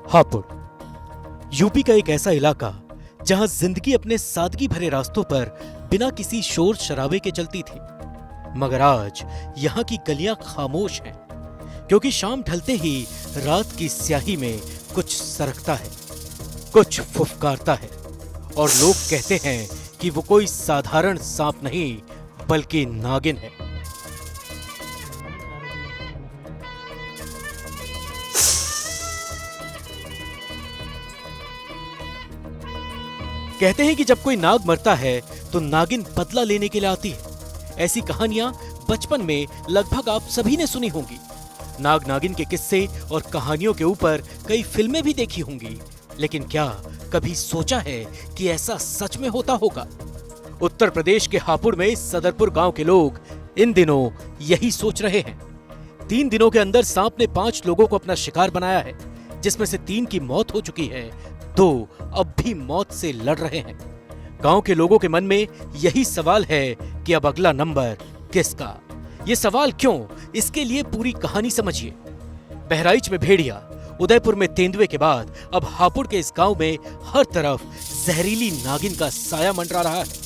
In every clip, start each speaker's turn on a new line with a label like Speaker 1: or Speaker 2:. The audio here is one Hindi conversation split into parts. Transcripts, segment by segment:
Speaker 1: हापुड़ यूपी का एक ऐसा इलाका जहां जिंदगी अपने सादगी भरे रास्तों पर बिना किसी शोर शराबे के चलती थी। मगर आज यहां की गलियां खामोश हैं, क्योंकि शाम ढलते ही रात की स्याही में कुछ सरकता है, कुछ फुफकारता है और लोग कहते हैं कि वो कोई साधारण सांप नहीं बल्कि नागिन है। कहते हैं कि जब कोई नाग मरता है तो नागिन बदला लेने के लिए आती है। ऐसी कहानियां बचपन में लगभग आप सभी ने सुनी होंगी। नाग नागिन के किस्से और कहानियों के ऊपर कई फिल्में भी देखी होंगी, लेकिन क्या कभी सोचा है कि ऐसा सच में होता होगा? उत्तर प्रदेश के हापुड़ में सदरपुर गांव के लोग इन दिनों यही सोच रहे हैं। 3 दिनों के अंदर सांप ने 5 लोगों को अपना शिकार बनाया है, जिसमें से 3 की मौत हो चुकी है, 2 अब भी मौत से लड़ रहे हैं। गांव के लोगों के मन में यही सवाल है कि अब अगला नंबर किसका? ये सवाल क्यों? इसके लिए पूरी कहानी समझिए। बहराइच में भेड़िया, उदयपुर में तेंदुए के बाद अब हापुड़ के इस गांव में हर तरफ जहरीली नागिन का साया मंडरा रहा है।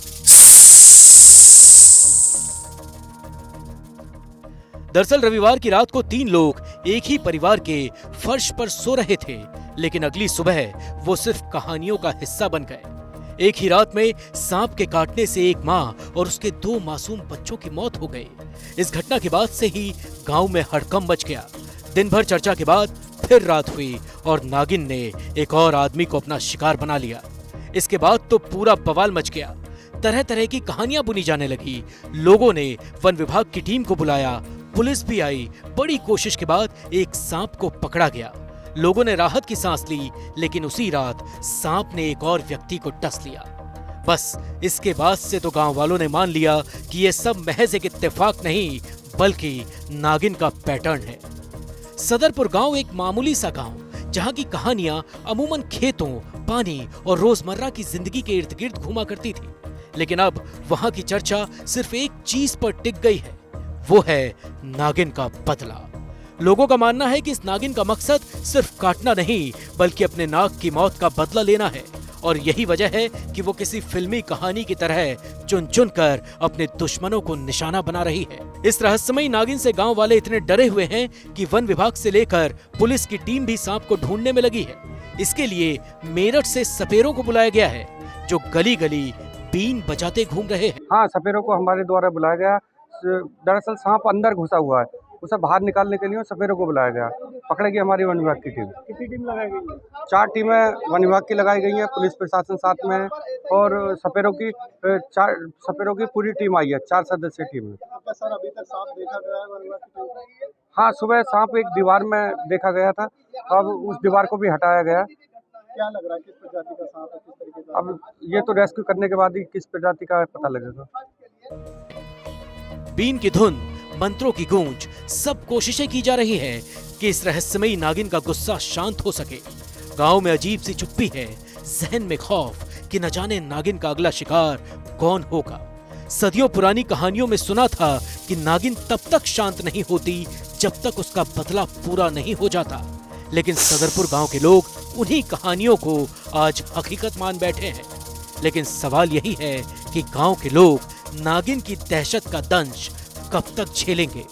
Speaker 1: दरअसल रविवार की रात को 3 लोग एक ही परिवार के फर्श पर सो रहे थे, लेकिन अगली सुबह वो सिर्फ कहानियों का हिस्सा बन गए। एक ही रात में सांप के काटने से एक मां और उसके 2 मासूम बच्चों की मौत हो गई। इस घटना के बाद से ही गांव में हड़कंप मच गया। दिन भर चर्चा के बाद फिर रात हुई और नागिन ने एक और आदमी को अपना शिकार बना लिया। इसके बाद तो पूरा बवाल मच गया। तरह तरह की कहानियां बुनी जाने लगी। लोगों ने वन विभाग की टीम को बुलाया, पुलिस भी आई। बड़ी कोशिश के बाद एक सांप को पकड़ा गया। लोगों ने राहत की सांस ली, लेकिन उसी रात सांप ने एक और व्यक्ति को डस लिया। बस इसके बाद से तो गांव वालों ने मान लिया कि ये सब महज एक इत्तेफाक नहीं बल्कि नागिन का पैटर्न है। सदरपुर गांव एक मामूली सा गांव, जहां की कहानियां अमूमन खेतों, पानी और रोजमर्रा की जिंदगी के इर्द गिर्द घूमा करती थी। लेकिन अब वहां की चर्चा सिर्फ एक चीज पर टिक गई है, वो है नागिन का बदला। लोगों का मानना है कि इस नागिन का मकसद सिर्फ काटना नहीं बल्कि अपने नाग की मौत का बदला लेना है, और यही वजह है कि वो किसी फिल्मी कहानी की तरह चुन चुन कर अपने दुश्मनों को निशाना बना रही है। इस रहस्यमयी नागिन से गांव वाले इतने डरे हुए हैं कि वन विभाग से लेकर पुलिस की टीम भी सांप को ढूंढने में लगी है। इसके लिए मेरठ से सपेरों को बुलाया गया है, जो गली गली बीन बजाते घूम रहे हैं।
Speaker 2: हाँ, सपेरों को हमारे द्वारा बुलाया गया। दरअसल सांप अंदर घुसा हुआ है, उसे बाहर निकालने के लिए सपेरों को बुलाया गया। पकड़ेगी हमारी वन विभाग की टीम।
Speaker 3: कितनी टीम लगाई गई है?
Speaker 2: 4 टीमें वन विभाग की लगाई गई हैं, पुलिस प्रशासन साथ में है और सपेरों की पूरी टीम आई है। 4 सदस्यीय टीम है।
Speaker 3: क्या सर अभी तक सांप देखा गया है वन विभाग की टीम से?
Speaker 2: हाँ, सुबह सांप एक दीवार में देखा गया था, अब उस दीवार को भी हटाया गया।
Speaker 3: क्या लग रहा है किस प्रजाति का सांप है, किस तरीके का?
Speaker 2: अब ये तो रेस्क्यू करने के बाद ही किस प्रजाति का पता लगेगा।
Speaker 1: बीन की धुन, मंत्रों की गूंज, सब कोशिशें की जा रही हैं कि इस रहस्यमयी नागिन का गुस्सा शांत हो सके। गांव में अजीब सी चुप्पी है, जहन में खौफ कि न जाने नागिन का अगला शिकार कौन होगा। सदियों पुरानी कहानियों में सुना था कि नागिन तब तक शांत नहीं होती जब तक उसका बदला पूरा नहीं हो जाता, लेकिन सदरपुर गांव के लोग उन्हीं कहानियों को आज हकीकत मान बैठे हैं। लेकिन सवाल यही है कि गांव के लोग नागिन की दहशत का दंश कब तक झेलेंगे?